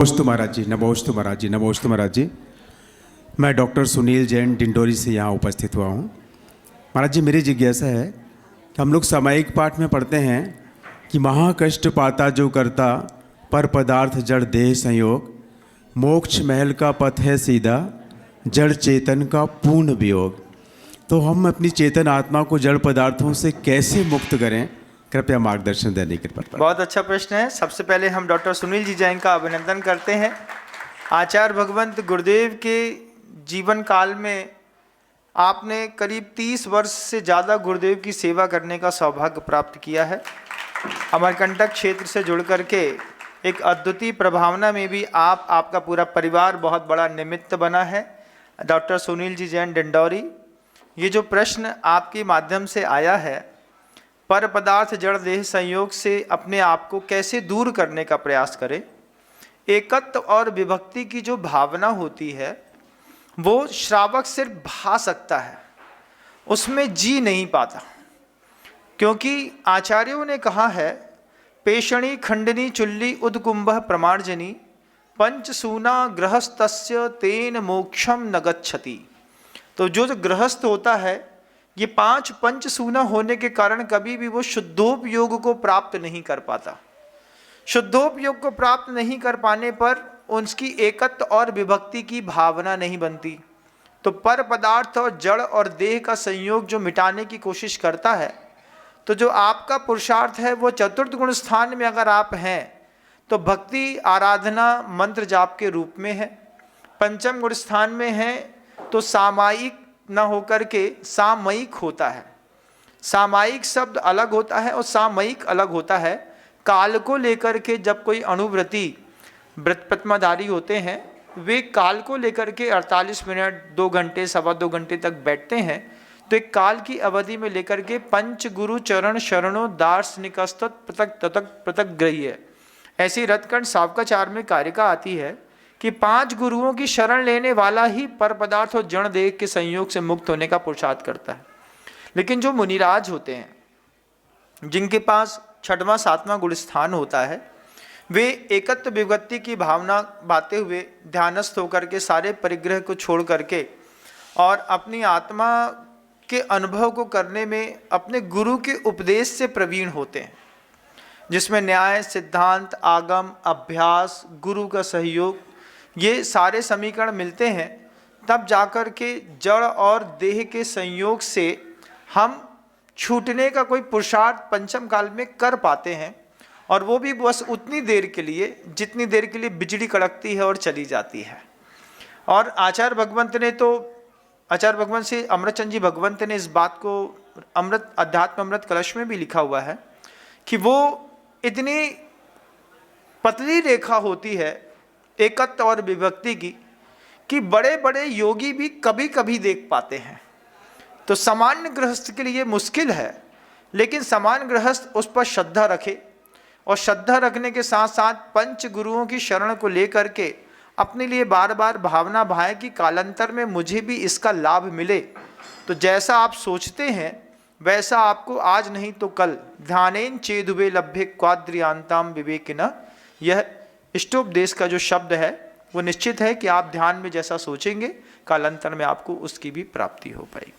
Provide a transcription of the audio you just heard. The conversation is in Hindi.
नमोस्तु महाराज जी, नमोस्तु महाराज जी, नमोस्तु महाराज जी। मैं डॉक्टर सुनील जैन डिंडोरी से यहाँ उपस्थित हुआ हूँ। महाराज जी, मेरी जिज्ञासा है कि हम लोग सामायिक पाठ में पढ़ते हैं कि महाकष्ट पाता जो करता, पर पदार्थ जड़ देह संयोग, मोक्ष महल का पथ है सीधा, जड़ चेतन का पूर्ण वियोग। तो हम अपनी चेतन आत्मा को जड़ पदार्थों से कैसे मुक्त करें? कृपया मार्गदर्शन देने की कृपा। बहुत अच्छा प्रश्न है। सबसे पहले हम डॉक्टर सुनील जी जैन का अभिनंदन करते हैं। आचार्य भगवंत गुरुदेव के जीवन काल में आपने करीब 30 वर्ष से ज़्यादा गुरुदेव की सेवा करने का सौभाग्य प्राप्त किया है। अमरकंटक क्षेत्र से जुड़ करके एक अद्वितीय प्रभावना में भी आपका पूरा परिवार बहुत बड़ा निमित्त बना है। डॉक्टर सुनील जी जैन डिंडोरी, ये जो प्रश्न आपके माध्यम से आया है, पर पदार्थ जड़ देह संयोग से अपने आप को कैसे दूर करने का प्रयास करें। एकत्व और विभक्ति की जो भावना होती है वो श्रावक सिर्फ भा सकता है, उसमें जी नहीं पाता। क्योंकि आचार्यों ने कहा है, पेषणी खंडनी चुल्ली उदकुंभ प्रमार्जनी, पंचसूना गृहस्थस्य तेन मोक्षम न गच्छति। तो जो गृहस्थ होता है, ये 5 पंचसूना होने के कारण कभी भी वो शुद्धोपयोग को प्राप्त नहीं कर पाता। शुद्धोपयोग को प्राप्त नहीं कर पाने पर उसकी एकत्व और विभक्ति की भावना नहीं बनती। तो पर पदार्थ और जड़ और देह का संयोग जो मिटाने की कोशिश करता है, तो जो आपका पुरुषार्थ है वो चतुर्थ गुण स्थान में अगर आप हैं तो भक्ति आराधना मंत्र जाप के रूप में है। पंचम गुण स्थान में है तो सामायिक न होकर के सामयिक होता है। सामायिक शब्द अलग होता है और सामयिक अलग होता है। काल को लेकर के जब कोई अणुव्रती व्रत प्रतिमाधारी होते हैं, वे काल को लेकर के 48 मिनट 2 घंटे सवा 2 घंटे तक बैठते हैं। तो एक काल की अवधि में लेकर के पंच गुरु चरण शरणों दार्शनिकस्त पृथक ततक पृथक ग्रह्य, ऐसी रथखंड सावकाचार में कारिका आती है कि 5 गुरुओं की शरण लेने वाला ही पर पदार्थ और जड़ देह के संयोग से मुक्त होने का पुरुषार्थ करता है। लेकिन जो मुनिराज होते हैं, जिनके पास 6वां 7वां गुण स्थान होता है, वे एकत्व विभक्ति की भावना बाते हुए ध्यानस्थ होकर के सारे परिग्रह को छोड़ करके और अपनी आत्मा के अनुभव को करने में अपने गुरु के उपदेश से प्रवीण होते हैं, जिसमें न्याय सिद्धांत आगम अभ्यास गुरु का सहयोग ये सारे समीकरण मिलते हैं। तब जाकर के जड़ और देह के संयोग से हम छूटने का कोई पुरुषार्थ पंचम काल में कर पाते हैं, और वो भी बस उतनी देर के लिए जितनी देर के लिए बिजली कड़कती है और चली जाती है। और आचार्य भगवंत से अमृतचंद जी भगवंत ने इस बात को अमृत अध्यात्म अमृत कलश में भी लिखा हुआ है कि वो इतनी पतली रेखा होती है एकत्व और विभक्ति की कि बड़े बड़े योगी भी कभी कभी देख पाते हैं। तो सामान्य गृहस्थ के लिए मुश्किल है, लेकिन सामान्य गृहस्थ उस पर श्रद्धा रखे, और श्रद्धा रखने के साथ साथ पंच गुरुओं की शरण को लेकर के अपने लिए बार बार भावना भाए कि कालांतर में मुझे भी इसका लाभ मिले। तो जैसा आप सोचते हैं वैसा आपको आज नहीं तो कल ध्यानेन चेदुबे लभ्ये क्वाद्रियांताम विवेकिना, यह इष्टोपदेश का जो शब्द है वो निश्चित है कि आप ध्यान में जैसा सोचेंगे कालांतर में आपको उसकी भी प्राप्ति हो पाएगी।